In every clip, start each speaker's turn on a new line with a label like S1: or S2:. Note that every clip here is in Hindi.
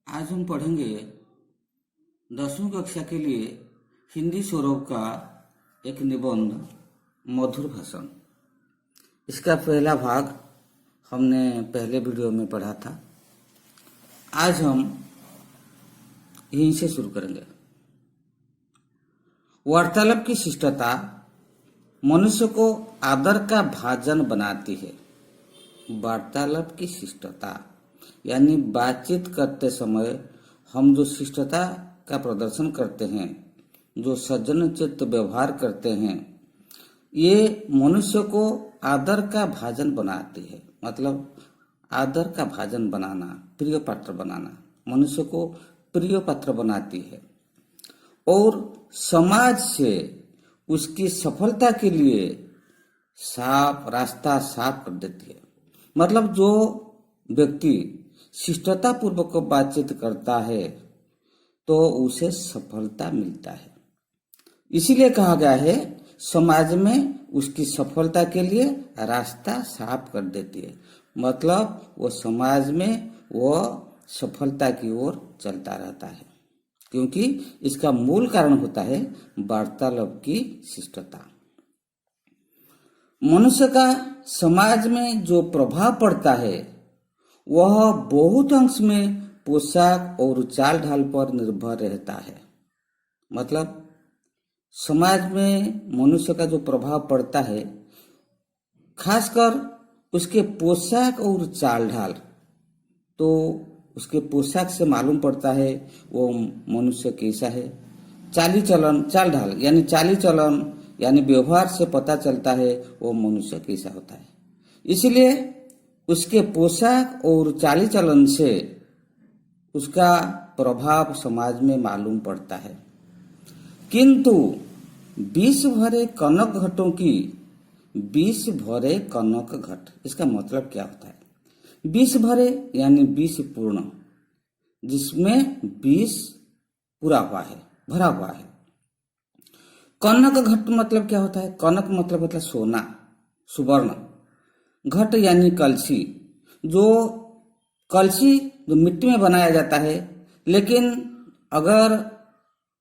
S1: आज हम पढ़ेंगे 10वीं कक्षा के लिए हिंदी सौरभ का एक निबंध मधुर भाषण। इसका पहला भाग हमने पहले वीडियो में पढ़ा था। आज हम यहीं से शुरू करेंगे। वार्तालाप की शिष्टता मनुष्य को आदर का भाजन बनाती है। वार्तालाप की शिष्टता यानी बातचीत करते समय हम जो शिष्टता का प्रदर्शन करते हैं, जो सज्जन चित्त व्यवहार करते हैं, ये मनुष्य को आदर का भाजन बनाती है। मतलब आदर का भाजन बनाना, प्रिय पात्र बनाना, मनुष्य को प्रिय पात्र बनाती है और समाज से उसकी सफलता के लिए रास्ता साफ कर देती है। मतलब जो व्यक्ति शिष्टता पूर्वक बातचीत करता है तो उसे सफलता मिलता है। इसीलिए कहा गया है समाज में उसकी सफलता के लिए रास्ता साफ कर देती है। मतलब वो समाज में वो सफलता की ओर चलता रहता है, क्योंकि इसका मूल कारण होता है वार्तालाप की शिष्टता। मनुष्य का समाज में जो प्रभाव पड़ता है वह बहुत अंश में पोशाक और चाल ढाल पर निर्भर रहता है। मतलब समाज में मनुष्य का जो प्रभाव पड़ता है, खासकर उसके पोशाक और चाल ढाल, तो उसके पोशाक से मालूम पड़ता है वो मनुष्य कैसा है। चाल ढाल यानी चाली चलन यानी व्यवहार से पता चलता है वो मनुष्य कैसा होता है। इसलिए उसके पोशाक और चाली चलन से उसका प्रभाव समाज में मालूम पड़ता है। किंतु विष भरे कनक घटों की विष भरे कनक घट, इसका मतलब क्या होता है? विष भरे यानी विष पूर्ण, जिसमें विष पूरा हुआ है, भरा हुआ है। कनक घट मतलब क्या होता है? कनक मतलब होता है सोना, सुवर्ण। घट यानी कलसी, जो मिट्टी में बनाया जाता है, लेकिन अगर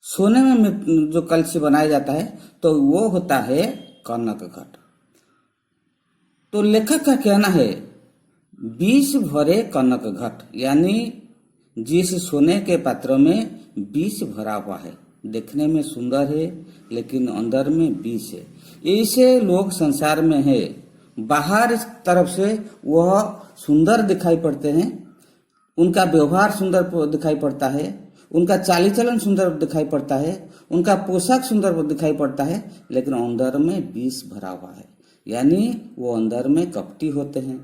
S1: सोने में जो कलसी बनाया जाता है तो वो होता है कनक घट। तो लेखक का कहना है विष भरे कनक घट, यानी जिस सोने के पात्र में विष भरा हुआ है, देखने में सुंदर है लेकिन अंदर में विष है। ऐसे लोग संसार में है। बाहर तरफ से वह सुंदर दिखाई पड़ते हैं, उनका व्यवहार सुंदर दिखाई पड़ता है, उनका चाली चलन सुंदर दिखाई पड़ता है, उनका पोशाक सुंदर दिखाई पड़ता है, लेकिन अंदर में विष भरा हुआ है, यानी वो अंदर में कपटी होते हैं।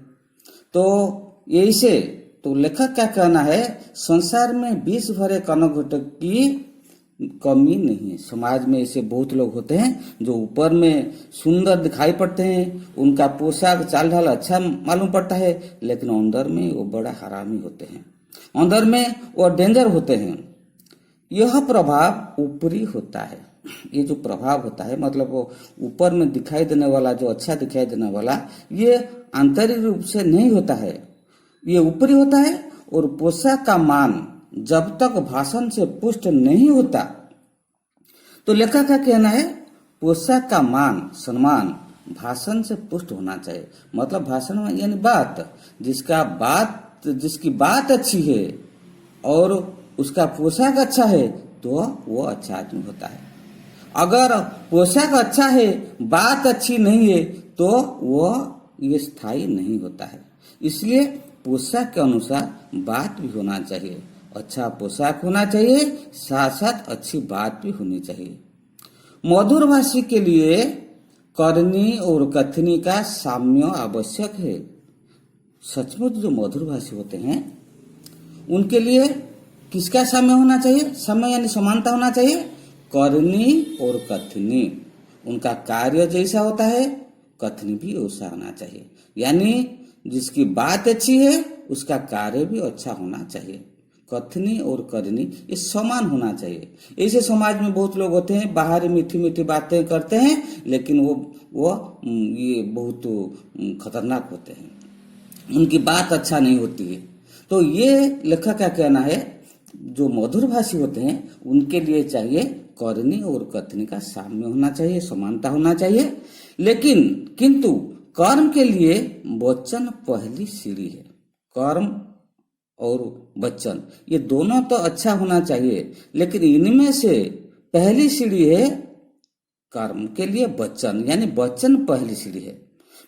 S1: तो ऐसे तो लेखक क्या कहना है, संसार में विष भरे कनक घट की कमी नहीं है। समाज में ऐसे बहुत लोग होते हैं जो ऊपर में सुंदर दिखाई पड़ते हैं, उनका पोशाक चाल ढाल अच्छा मालूम पड़ता है, लेकिन अंदर में वो बड़ा हरामी होते हैं, अंदर में वो डेंजर होते हैं। यह प्रभाव ऊपरी होता है। ये जो प्रभाव होता है, मतलब वो ऊपर में दिखाई देने वाला, जो अच्छा दिखाई देने वाला, ये आंतरिक रूप से नहीं होता है, ये ऊपरी होता है। और पोशाक का मान जब तक भाषण से पुष्ट नहीं होता, तो लेखक का कहना है पोशाक का मान सम्मान भाषण से पुष्ट होना चाहिए। मतलब भाषण में यानी जिसकी बात अच्छी है और उसका पोशाक अच्छा है तो वो अच्छा आदमी होता है। अगर पोशाक अच्छा है, बात अच्छी नहीं है, तो वो ये स्थायी नहीं होता है। इसलिए पोशाक के अनुसार बात भी होना चाहिए। अच्छा पोशाक होना चाहिए, साथ साथ अच्छी बात भी होनी चाहिए। मधुर भाषी के लिए करनी और कथनी का साम्य आवश्यक है। सचमुच जो मधुर भाषी होते हैं उनके लिए किसका साम्य होना चाहिए? साम्य यानी समानता होना चाहिए। करनी और कथनी, उनका कार्य जैसा होता है कथनी भी वैसा होना चाहिए। यानी जिसकी बात अच्छी है उसका कार्य भी अच्छा होना चाहिए। कथनी और करनी ये समान होना चाहिए। ऐसे समाज में बहुत लोग होते हैं, बाहर मीठी मीठी बातें करते हैं, लेकिन वो ये बहुत खतरनाक होते हैं, उनकी बात अच्छा नहीं होती है। तो ये लेखक का कहना है जो मधुरभाषी होते हैं उनके लिए चाहिए करनी और कथनी का साम्य होना चाहिए, समानता होना चाहिए। लेकिन किंतु कर्म के लिए वचन पहली सीढ़ी है। कर्म और वचन ये दोनों तो अच्छा होना चाहिए, लेकिन इनमें से पहली सीढ़ी है कर्म के लिए वचन, यानी वचन पहली सीढ़ी है।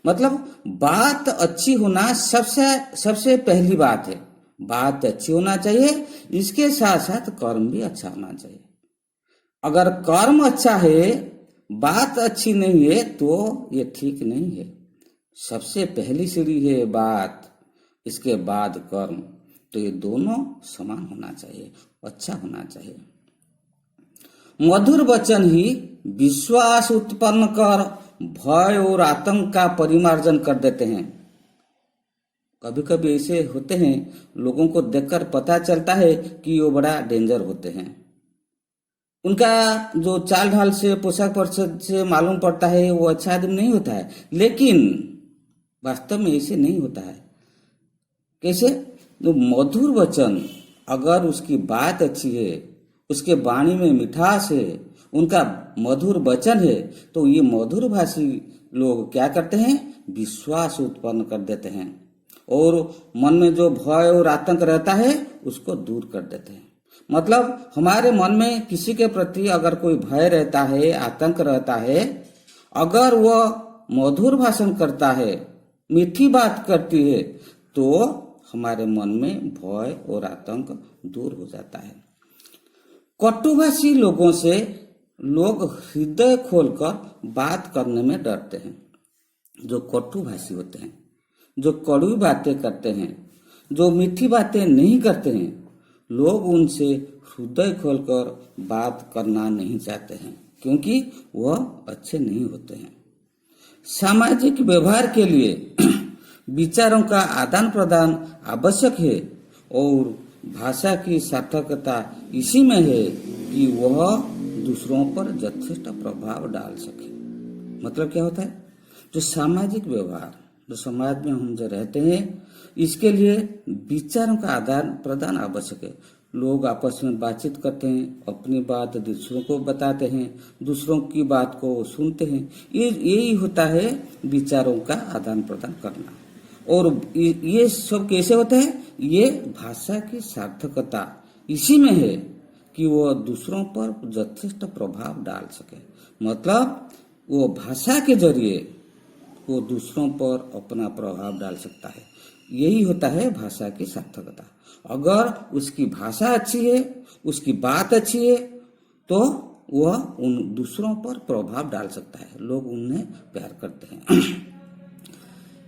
S1: मतलब बात अच्छी होना सबसे पहली बात है। बात अच्छी होना चाहिए, इसके साथ साथ कर्म भी अच्छा होना चाहिए। अगर कर्म अच्छा है, बात अच्छी नहीं है, तो ये ठीक नहीं है। सबसे पहली सीढ़ी है बात, इसके बाद कर्म, तो ये दोनों समान होना चाहिए, अच्छा होना चाहिए। मधुर वचन ही विश्वास उत्पन्न कर भय और आतंक का परिमार्जन कर देते हैं। कभी कभी ऐसे होते हैं, लोगों को देखकर पता चलता है कि वो बड़ा डेंजर होते हैं। उनका जो चाल ढाल से, पोशाक परिच्छद से मालूम पड़ता है वो अच्छा आदमी नहीं होता है, लेकिन वास्तव में ऐसे नहीं होता है। कैसे? तो मधुर वचन, अगर उसकी बात अच्छी है, उसके वाणी में मिठास है, उनका मधुर वचन है, तो ये मधुर भाषी लोग क्या करते हैं? विश्वास उत्पन्न कर देते हैं और मन में जो भय और आतंक रहता है उसको दूर कर देते हैं। मतलब हमारे मन में किसी के प्रति अगर कोई भय रहता है, आतंक रहता है, अगर वह मधुर भाषण करता है, मीठी बात करती है, तो हमारे मन में भय और आतंक दूर हो जाता है। कटुभाषी लोगों से लोग हृदय खोलकर बात करने में डरते हैं। जो कटुभाषी होते हैं, जो कड़वी बातें करते हैं, जो मीठी बातें नहीं करते हैं, लोग उनसे हृदय खोलकर बात करना नहीं चाहते हैं, क्योंकि वह अच्छे नहीं होते हैं। सामाजिक व्यवहार के लिए विचारों का आदान प्रदान आवश्यक है और भाषा की सार्थकता इसी में है कि वह दूसरों पर यथेष्ट प्रभाव डाल सके। मतलब क्या होता है? जो सामाजिक व्यवहार, जो समाज में हम जो रहते हैं, इसके लिए विचारों का आदान प्रदान आवश्यक है। लोग आपस में बातचीत करते हैं, अपनी बात दूसरों को बताते हैं, दूसरों की बात को सुनते हैं। यही होता है विचारों का आदान प्रदान करना। और ये सब कैसे होता है? ये भाषा की सार्थकता इसी में है कि वो दूसरों पर यथेष्ट प्रभाव डाल सके। मतलब वो भाषा के जरिए वो दूसरों पर अपना प्रभाव डाल सकता है। यही होता है भाषा की सार्थकता। अगर उसकी भाषा अच्छी है, उसकी बात अच्छी है, तो वह उन दूसरों पर प्रभाव डाल सकता है, लोग उन्हें प्यार करते हैं।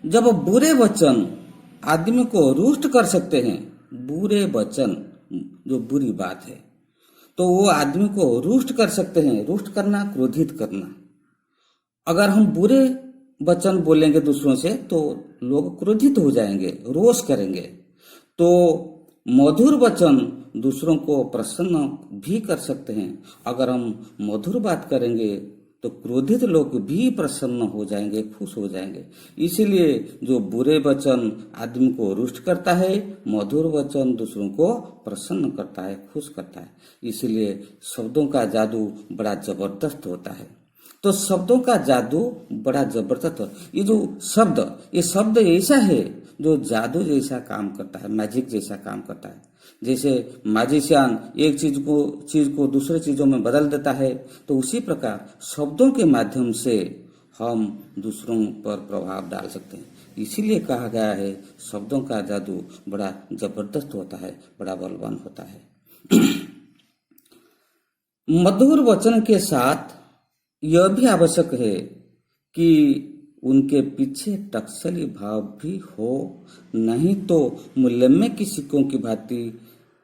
S1: जब बुरे वचन आदमी को रुष्ट कर सकते हैं, बुरे वचन जो बुरी बात है, तो वो आदमी को रुष्ट कर सकते हैं। रुष्ट करना, क्रोधित करना। अगर हम बुरे वचन बोलेंगे दूसरों से तो लोग क्रोधित हो जाएंगे, रोष करेंगे। तो मधुर वचन दूसरों को प्रसन्न भी कर सकते हैं। अगर हम मधुर बात करेंगे तो क्रोधित लोग भी प्रसन्न हो जाएंगे, खुश हो जाएंगे। इसीलिए जो बुरे वचन आदमी को रुष्ट करता है, मधुर वचन दूसरों को प्रसन्न करता है, खुश करता है। इसीलिए शब्दों का जादू बड़ा जबरदस्त होता है। तो शब्दों का जादू बड़ा जबरदस्त। ये शब्द ऐसा है जो जादू जैसा काम करता है, मैजिक जैसा काम करता है। जैसे मैजिशियन एक चीज को दूसरे चीजों में बदल देता है, तो उसी प्रकार शब्दों के माध्यम से हम दूसरों पर प्रभाव डाल सकते हैं। इसीलिए कहा गया है शब्दों का जादू बड़ा जबरदस्त होता है, बड़ा बलवान होता है। मधुर वचन के साथ यह भी आवश्यक है कि उनके पीछे टकसली भाव भी हो, नहीं तो मूल्यम्य की सिक्कों की भांति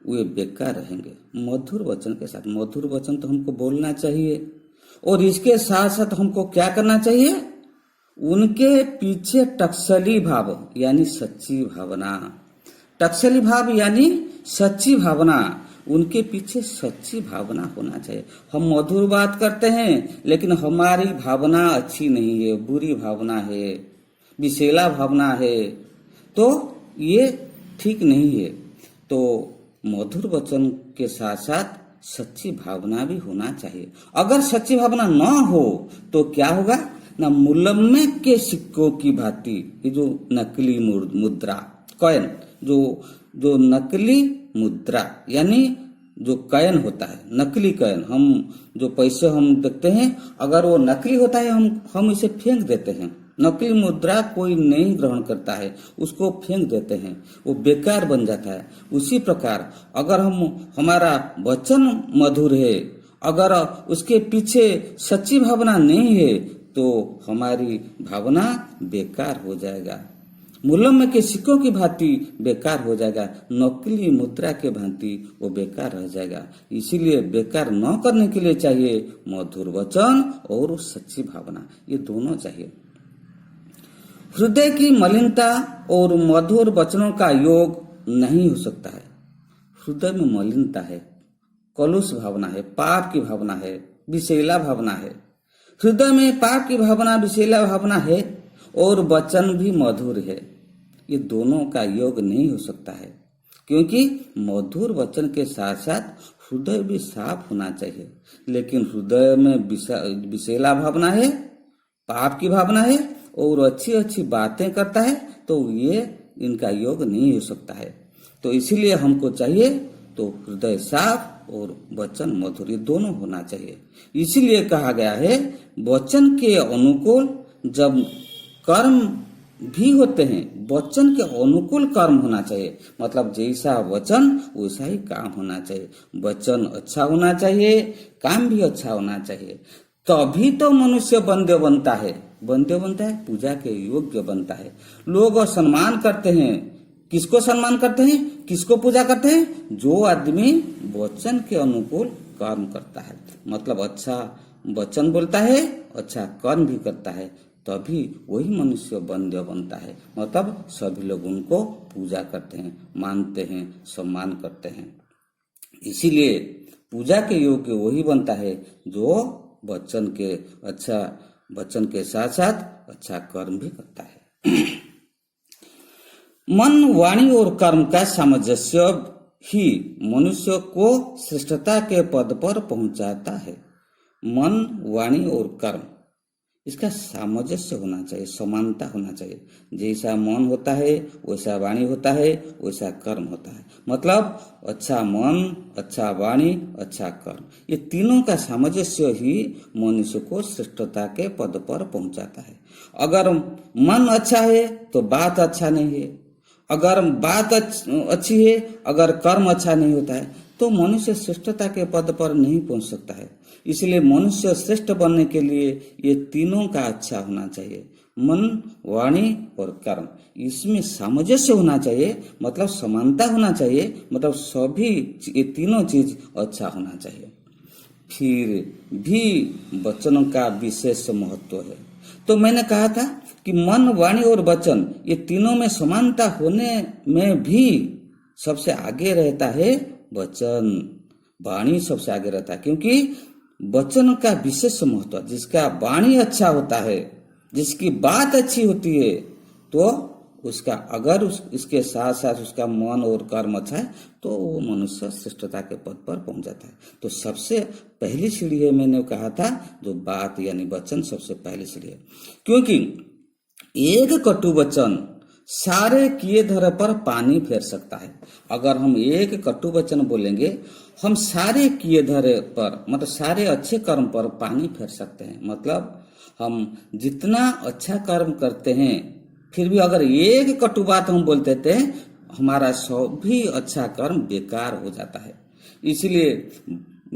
S1: वे बेकार रहेंगे। मधुर वचन के साथ, मधुर वचन तो हमको बोलना चाहिए और इसके साथ साथ हमको क्या करना चाहिए? उनके पीछे टकसली भाव यानी सच्ची भावना। टकसली भाव यानी सच्ची भावना। उनके पीछे सच्ची भावना होना चाहिए। हम मधुर बात करते हैं लेकिन हमारी भावना अच्छी नहीं है, बुरी भावना है, विषैला भावना है, तो ये ठीक नहीं है। तो मधुर वचन के साथ साथ सच्ची भावना भी होना चाहिए। अगर सच्ची भावना न हो तो क्या होगा ना, मुलम्मे के सिक्कों की भांति, ये जो नकली मुद्रा कॉइन, जो जो नकली मुद्रा यानी जो कॉइन होता है, नकली कॉइन, हम जो पैसे हम देखते हैं, अगर वो नकली होता है हम इसे फेंक देते हैं। नकली मुद्रा कोई नहीं ग्रहण करता है, उसको फेंक देते हैं, वो बेकार बन जाता है। उसी प्रकार अगर हमारा वचन मधुर है, अगर उसके पीछे सच्ची भावना नहीं है तो हमारी भावना बेकार हो जाएगा, मुलम्मे के सिक्कों की भांति बेकार हो जाएगा, नकली मुद्रा के भांति वो बेकार रह जाएगा। इसीलिए बेकार न करने के लिए चाहिए मधुर वचन और सच्ची भावना, ये दोनों चाहिए। हृदय की मलिनता और मधुर वचनों का योग नहीं हो सकता है। हृदय में मलिनता है, कलुष भावना है, पाप की भावना है, विषैला भावना है। हृदय में पाप की भावना, विषैला भावना है और वचन भी मधुर है, ये दोनों का योग नहीं हो सकता है। क्योंकि मधुर वचन के साथ साथ हृदय भी साफ होना चाहिए। लेकिन हृदय में विषैला भावना है, पाप की भावना है और अच्छी अच्छी बातें करता है, तो ये इनका योग नहीं हो सकता है। तो इसीलिए हमको चाहिए तो हृदय साफ और वचन मधुर, ये दोनों होना चाहिए। इसीलिए कहा गया है वचन के अनुकूल जब कर्म भी होते हैं, वचन के अनुकूल कर्म होना चाहिए। मतलब जैसा वचन वैसा ही काम होना चाहिए। वचन अच्छा होना चाहिए, काम भी अच्छा होना चाहिए, तभी तो मनुष्य बंध्य बनता है। बंध्य बनता है, पूजा के योग्य बनता है। लोग सम्मान करते हैं, किसको सम्मान करते हैं, किसको पूजा करते हैं? जो आदमी वचन के अनुकूल कर्म करता है, मतलब अच्छा वचन बोलता है, अच्छा कर्म भी करता है, तभी वही मनुष्य बंध्य बनता है। मतलब सभी लोग उनको पूजा करते हैं, मानते हैं, सम्मान करते हैं। इसीलिए पूजा के योग्य वही बनता है जो वचन के साथ साथ अच्छा कर्म भी करता है। मन, वाणी और कर्म का सामंजस्य ही मनुष्य को श्रेष्ठता के पद पर पहुंचाता है। मन, वाणी और कर्म, इसका सामंजस्य होना चाहिए, समानता होना चाहिए। जैसा मन होता है वैसा वाणी होता है, वैसा कर्म होता है। मतलब अच्छा मन, अच्छा वाणी, अच्छा कर्म, ये तीनों का सामंजस्य ही मनुष्य को श्रेष्ठता के पद पर पहुंचाता है। अगर मन अच्छा है तो बात अच्छा नहीं है, अगर बात अच्छी है, अगर कर्म अच्छा नहीं होता है तो मनुष्य श्रेष्ठता के पद पर नहीं पहुंच सकता है। इसलिए मनुष्य श्रेष्ठ बनने के लिए ये तीनों का अच्छा होना चाहिए, मन, वाणी और कर्म, इसमें सामंजस्य होना चाहिए, मतलब समानता होना चाहिए, मतलब सभी ये तीनों चीज अच्छा होना चाहिए। फिर भी वचनों का विशेष महत्व है। तो मैंने कहा था कि मन, वाणी और वचन, ये तीनों में समानता होने में भी सबसे आगे रहता है वचन। वाणी सबसे आगे रहता है, क्योंकि वचन का विशेष महत्व, जिसका वाणी अच्छा होता है, जिसकी बात अच्छी होती है, तो उसका अगर इसके साथ साथ उसका मन और कर्म अच्छा है तो वो मनुष्य श्रेष्ठता के पद पर पहुंच जाता है। तो सबसे पहली सीढ़ी है, मैंने कहा था, जो बात यानी वचन सबसे पहली सीढ़ी है। क्योंकि एक कटु वचन सारे किए धरे पर पानी फेर सकता है। अगर हम एक कटु वचन बोलेंगे, हम सारे किए धरे पर, मतलब सारे अच्छे कर्म पर पानी फेर सकते हैं। मतलब हम जितना अच्छा कर्म करते हैं, फिर भी अगर एक कटु बात हम बोलते थे, हमारा सभी अच्छा कर्म बेकार हो जाता है। इसलिए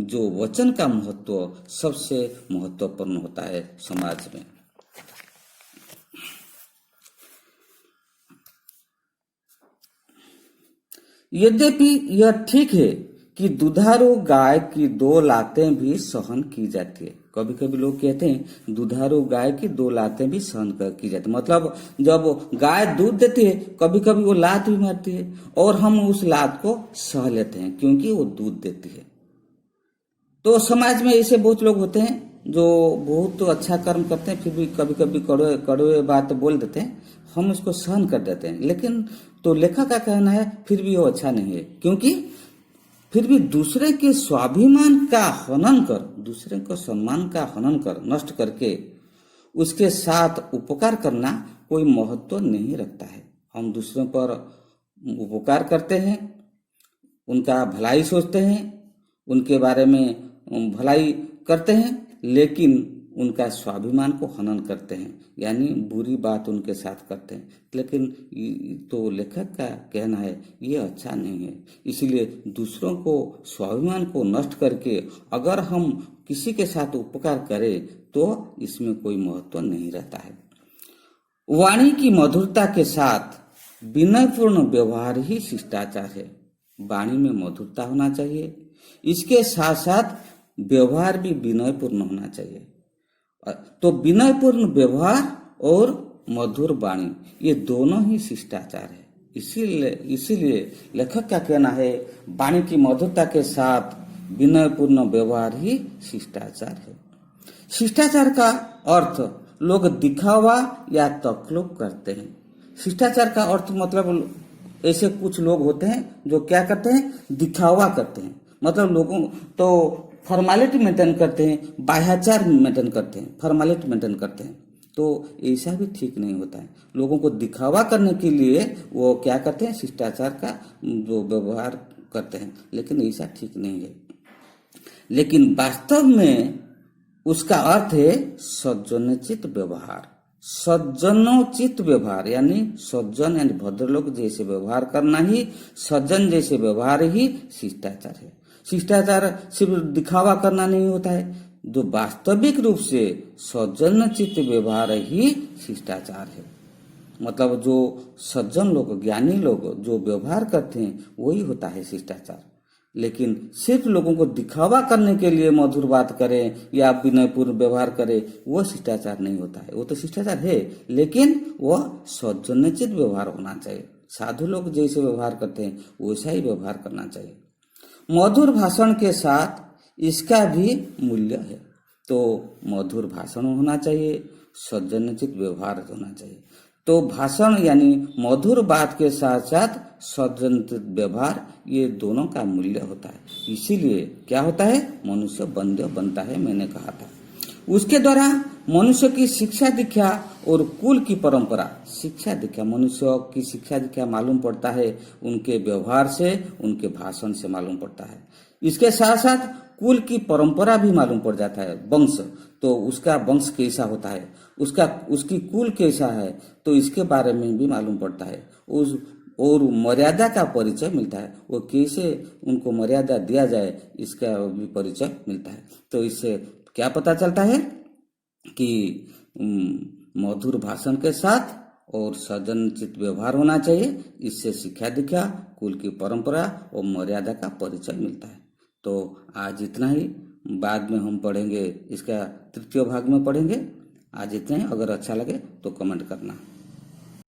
S1: जो वचन का महत्व सबसे महत्वपूर्ण होता है समाज में। यद्यपि यह ठीक है कि दुधारू गाय की 2 लातें भी सहन की जाती है। कभी कभी लोग कहते हैं दुधारू गाय की 2 लातें भी सहन की जाती है। मतलब जब गाय दूध देती है, कभी कभी वो लात भी मारती है और हम उस लात को सह लेते हैं क्योंकि वो दूध देती है। तो समाज में ऐसे बहुत लोग होते हैं जो बहुत अच्छा कर्म करते हैं, फिर भी कभी कभी कड़वे बात बोल देते हैं, हम उसको सहन कर देते हैं। लेकिन तो लेखक का कहना है फिर भी वो अच्छा नहीं है, क्योंकि फिर भी दूसरे के स्वाभिमान का हनन कर, दूसरे को सम्मान का हनन कर, नष्ट करके उसके साथ उपकार करना कोई महत्व नहीं रखता है। हम दूसरों पर उपकार करते हैं, उनका भलाई सोचते हैं, उनके बारे में भलाई करते हैं, लेकिन उनका स्वाभिमान को हनन करते हैं, यानी बुरी बात उनके साथ करते हैं। लेकिन तो लेखक का कहना है ये अच्छा नहीं है। इसलिए दूसरों को स्वाभिमान को नष्ट करके अगर हम किसी के साथ उपकार करें तो इसमें कोई महत्व नहीं रहता है। वाणी की मधुरता के साथ विनयपूर्ण व्यवहार ही शिष्टाचार है। वाणी में मधुरता होना चाहिए, इसके साथ साथ व्यवहार भी विनयपूर्ण होना चाहिए। तो विनयपूर्ण व्यवहार और मधुर वाणी ये दोनों ही शिष्टाचार है। इसीलिए लेखक का कहना है वाणी की मधुरता के साथ विनयपूर्ण व्यवहार ही शिष्टाचार है। शिष्टाचार का अर्थ लोग दिखावा या तकल्लुफ करते हैं। शिष्टाचार का अर्थ मतलब ऐसे कुछ लोग होते हैं जो क्या करते हैं, दिखावा करते हैं। मतलब लोगों तो फॉर्मेलिटी मेंटेन करते हैं, बाह्याचार मेंटेन करते हैं, फॉर्मेलिटी मेंटेन करते हैं। तो ऐसा भी ठीक नहीं होता है। लोगों को दिखावा करने के लिए वो क्या करते हैं, शिष्टाचार का जो व्यवहार करते हैं, लेकिन ऐसा ठीक नहीं है। लेकिन वास्तव में उसका अर्थ है सज्जनोचित व्यवहार। सज्जनोचित व्यवहार यानी सज्जन यानी भद्र लोग जैसे व्यवहार करना ही, सज्जन जैसे व्यवहार ही शिष्टाचार है। शिष्टाचार सिर्फ दिखावा करना नहीं होता है, जो वास्तविक रूप से सज्जनोचित व्यवहार ही शिष्टाचार है। मतलब जो सज्जन लोग, ज्ञानी लोग जो व्यवहार करते हैं वही होता है शिष्टाचार। लेकिन सिर्फ लोगों को दिखावा करने के लिए मधुर बात करें या विनयपूर्ण व्यवहार करें, वह शिष्टाचार नहीं होता है। वो तो शिष्टाचार है, लेकिन वह सज्जनोचित व्यवहार होना चाहिए। साधु लोग जैसे व्यवहार करते हैं वैसा ही व्यवहार करना चाहिए। मधुर भाषण के साथ इसका भी मूल्य है। तो मधुर भाषण होना चाहिए, सज्जनोचित व्यवहार होना चाहिए। तो भाषण यानी मधुर बात के साथ साथ सज्जनोचित व्यवहार, ये दोनों का मूल्य होता है। इसीलिए क्या होता है, मनुष्य बंध्य बनता है। मैंने कहा था उसके द्वारा मनुष्य की शिक्षा दीक्षा और कुल की परंपरा, शिक्षा दीक्षा, मनुष्य की शिक्षा दीक्षा मालूम पड़ता है उनके व्यवहार से, उनके भाषण से मालूम पड़ता है। इसके साथ साथ कुल की परंपरा भी मालूम पड़ जाता है, वंश। तो उसका वंश कैसा होता है, उसकी कुल कैसा है, तो इसके बारे में भी मालूम पड़ता है। और मर्यादा का परिचय मिलता है, वो कैसे उनको मर्यादा दिया जाए इसका भी परिचय मिलता है। तो इससे क्या पता चलता है कि मधुर भाषण के साथ और सज्जनोचित व्यवहार होना चाहिए। इससे शिक्षा दीक्षा, कुल की परंपरा और मर्यादा का परिचय मिलता है। तो आज इतना ही, बाद में हम पढ़ेंगे, इसका तृतीय भाग में पढ़ेंगे। आज इतना ही। अगर अच्छा लगे तो कमेंट करना।